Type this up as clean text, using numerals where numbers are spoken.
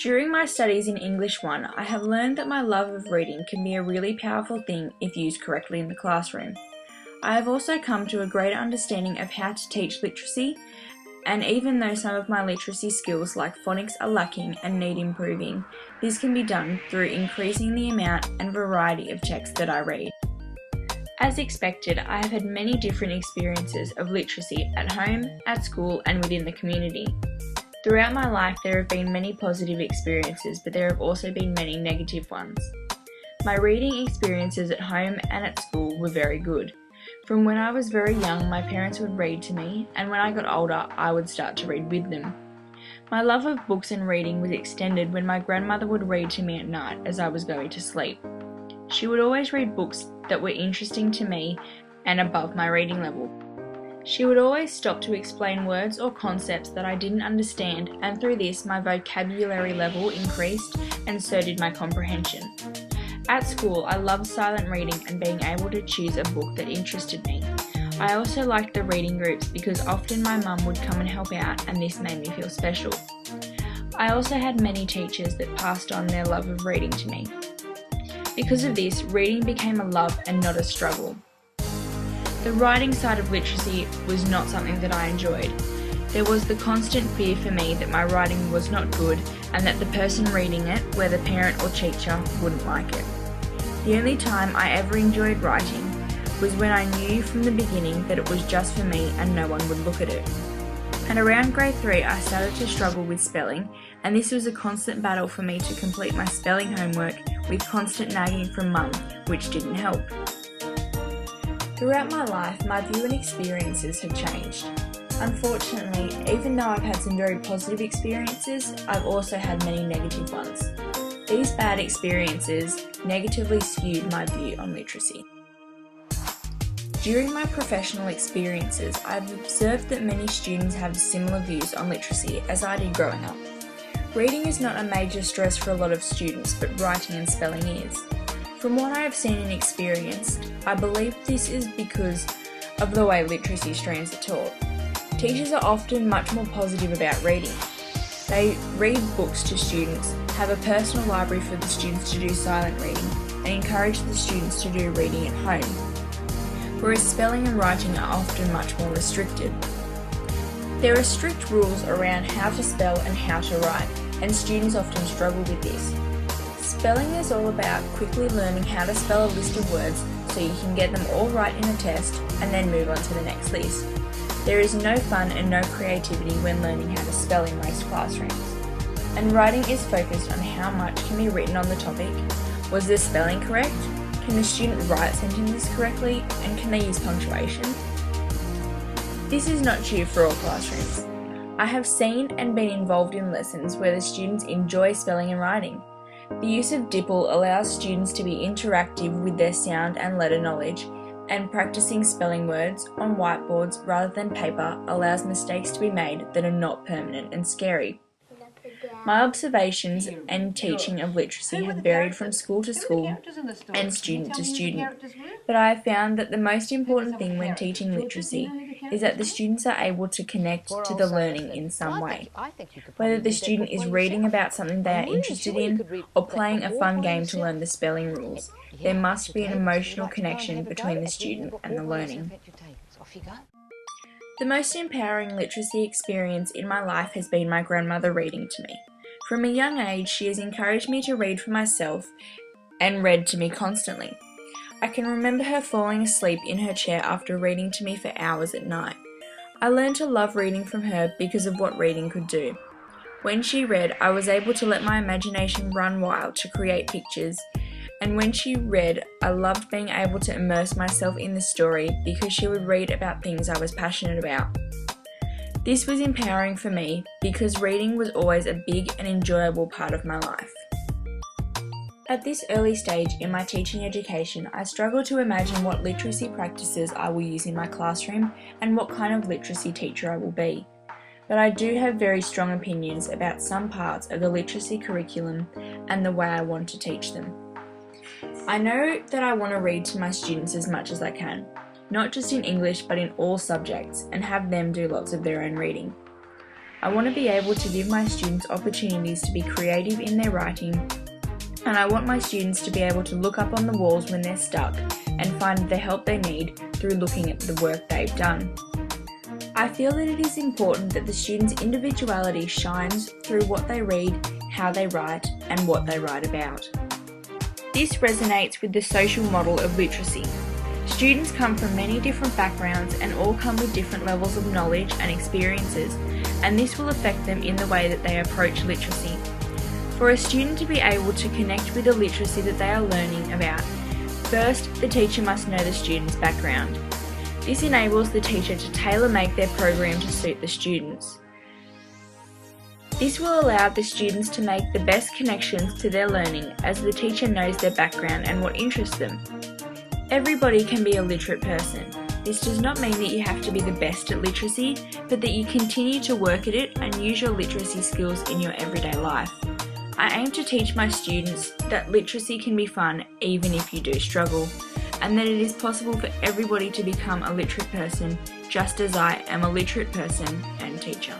During my studies in English 1, I have learned that my love of reading can be a really powerful thing if used correctly in the classroom. I have also come to a greater understanding of how to teach literacy, and even though some of my literacy skills like phonics are lacking and need improving, this can be done through increasing the amount and variety of text that I read. As expected, I have had many different experiences of literacy at home, at school, and within the community. Throughout my life, there have been many positive experiences, but there have also been many negative ones. My reading experiences at home and at school were very good. From when I was very young, my parents would read to me, and when I got older, I would start to read with them. My love of books and reading was extended when my grandmother would read to me at night as I was going to sleep. She would always read books that were interesting to me and above my reading level. She would always stop to explain words or concepts that I didn't understand, and through this my vocabulary level increased and so did my comprehension. At school, I loved silent reading and being able to choose a book that interested me. I also liked the reading groups because often my mum would come and help out, and this made me feel special. I also had many teachers that passed on their love of reading to me. Because of this, reading became a love and not a struggle. The writing side of literacy was not something that I enjoyed. There was the constant fear for me that my writing was not good and that the person reading it, whether parent or teacher, wouldn't like it. The only time I ever enjoyed writing was when I knew from the beginning that it was just for me and no one would look at it. And around grade 3 I started to struggle with spelling, and this was a constant battle for me to complete my spelling homework with constant nagging from mum, which didn't help. Throughout my life, my view and experiences have changed. Unfortunately, even though I've had some very positive experiences, I've also had many negative ones. These bad experiences negatively skewed my view on literacy. During my professional experiences, I've observed that many students have similar views on literacy as I did growing up. Reading is not a major stress for a lot of students, but writing and spelling is. From what I have seen and experienced, I believe this is because of the way literacy streams are taught. Teachers are often much more positive about reading. They read books to students, have a personal library for the students to do silent reading, and encourage the students to do reading at home. Whereas spelling and writing are often much more restricted. There are strict rules around how to spell and how to write, and students often struggle with this. Spelling is all about quickly learning how to spell a list of words so you can get them all right in a test and then move on to the next list. There is no fun and no creativity when learning how to spell in most classrooms. And writing is focused on how much can be written on the topic. Was the spelling correct? Can the student write sentences correctly, and can they use punctuation? This is not true for all classrooms. I have seen and been involved in lessons where the students enjoy spelling and writing. The use of DIPL allows students to be interactive with their sound and letter knowledge, and practicing spelling words on whiteboards rather than paper allows mistakes to be made that are not permanent and scary. My observations and teaching of literacy have varied from school to school and student to student, but I have found that the most important thing when teaching literacy is that the students are able to connect to the learning in some way. Whether the student is reading about something they are interested in or playing a fun game to learn the spelling rules, there must be an emotional connection between the student and the learning. The most empowering literacy experience in my life has been my grandmother reading to me. From a young age, she has encouraged me to read for myself and read to me constantly. I can remember her falling asleep in her chair after reading to me for hours at night. I learned to love reading from her because of what reading could do. When she read, I was able to let my imagination run wild to create pictures, and when she read, I loved being able to immerse myself in the story because she would read about things I was passionate about. This was empowering for me because reading was always a big and enjoyable part of my life. At this early stage in my teaching education, I struggle to imagine what literacy practices I will use in my classroom and what kind of literacy teacher I will be. But I do have very strong opinions about some parts of the literacy curriculum and the way I want to teach them. I know that I want to read to my students as much as I can, not just in English but in all subjects, and have them do lots of their own reading. I want to be able to give my students opportunities to be creative in their writing, and I want my students to be able to look up on the walls when they're stuck and find the help they need through looking at the work they've done. I feel that it is important that the students' individuality shines through what they read, how they write, and what they write about. This resonates with the social model of literacy. Students come from many different backgrounds and all come with different levels of knowledge and experiences, and this will affect them in the way that they approach literacy. For a student to be able to connect with the literacy that they are learning about, first, the teacher must know the student's background. This enables the teacher to tailor-make their program to suit the students. This will allow the students to make the best connections to their learning as the teacher knows their background and what interests them. Everybody can be a literate person. This does not mean that you have to be the best at literacy, but that you continue to work at it and use your literacy skills in your everyday life. I aim to teach my students that literacy can be fun even if you do struggle, and that it is possible for everybody to become a literate person, just as I am a literate person and teacher.